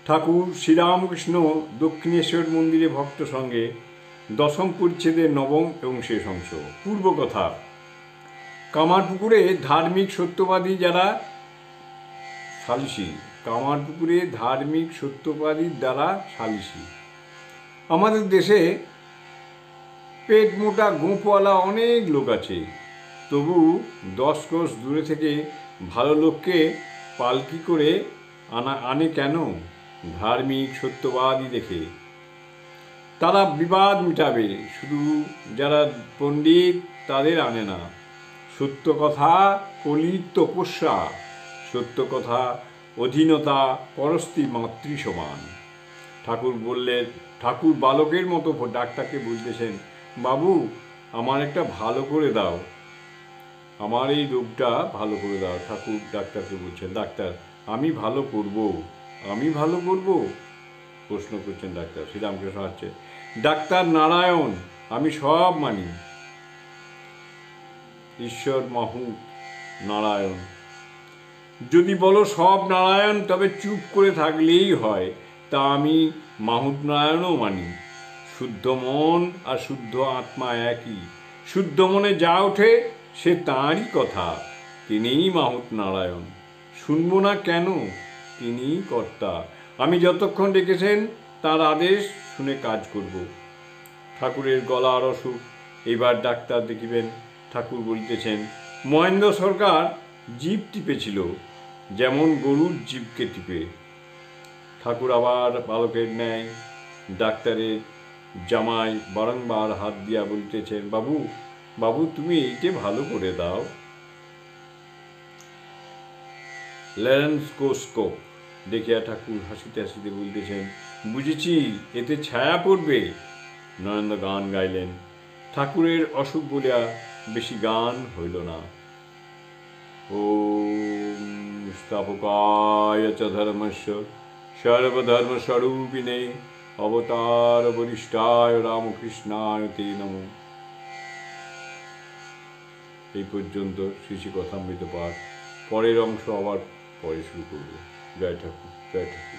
ঠাকুর শ্রীরামকৃষ্ণ দক্ষিণেশ্বর মন্দিরে ভক্ত সঙ্গে দশম পরিচ্ছেদের নবম এবং শেষ অংশ। পূর্বকথা। কামারপুকুরে ধার্মিক সত্যবাদী যারা সালিসি। কামারপুকুরে ধার্মিক সত্যবাদীর দ্বারা সালিসি। আমাদের দেশে পেট মোটা গোঁপওয়ালা অনেক লোক আছে, তবু 10 ক্রোশ দূরে থেকে ভালো লোককে পালকি করে আনে কেন? ধার্মিক সত্যবাদী দেখে। তারা বিবাদ মিটাবে, শুধু যারা পণ্ডিত তাদের আনে না। সত্য কথা কলির তপস্যা, সত্য কথা অধীনতা পরস্তি মাতৃ সমান। ঠাকুর বালকের মতো ডাক্তারকে বলতেছেন, বাবু আমার একটা ভালো করে দাও, আমার এই রোগটা ভালো করে দাও। ঠাকুর ডাক্তারকে বলছেন, ডাক্তার আমি ভালো করব, আমি ভালো করব? প্রশ্ন করছেন ডাক্তার। শ্রীরামকৃষ্ণ আসছে, ডাক্তার নারায়ণ, আমি সব মানি। ঈশ্বর মাহুত নারায়ণ। যদি বলো সব নারায়ণ, তবে চুপ করে থাকলেই হয়, তা আমি মাহুত নারায়ণও মানি। শুদ্ধ মন আর শুদ্ধ আত্মা একই। শুদ্ধ মনে যা ওঠে সে তাঁরই কথা, তিনিই মাহুত নারায়ণ। শুনব না কেন? তিনিই কর্তা। আমি যতক্ষণ ডেকেছেন তার আদেশ শুনে কাজ করব। ঠাকুরের গলার অসুখ, এবার ডাক্তার দেখিবেন। ঠাকুর বলিতেছেন, মহেন্দ্র সরকার জিভ টিপেছিল, যেমন গরুর জিভকে টিপে। ঠাকুর আবার বালকের ন্যায় ডাক্তারের জামায় বারংবার হাত দিয়া বলিতেছেন, বাবু বাবু তুমি এইটে ভালো করে দাও। ল্যারেঞ্জোস্কোপ দেখিয়া ঠাকুর হাসিতে হাসিতে বলিতেছেন, বুঝেছি, এতে ছায়া পড়বে। নরেন্দ্র গান গাইলেন। ঠাকুরের অসুখ বলিয়া বেশি গান হইল না। ওম স্থাপকায় চ ধর্মস্য সর্বধর্মস্বরূপিণে অবতার বরিষ্ঠায় রামকৃষ্ণায় তে নমঃ। এই পর্যন্ত শ্রী শ্রী কথামৃত পাঠ। পরের অংশ আবার পরে শুরু করব। জয় ঠাকুর, জয় ঠাকুর।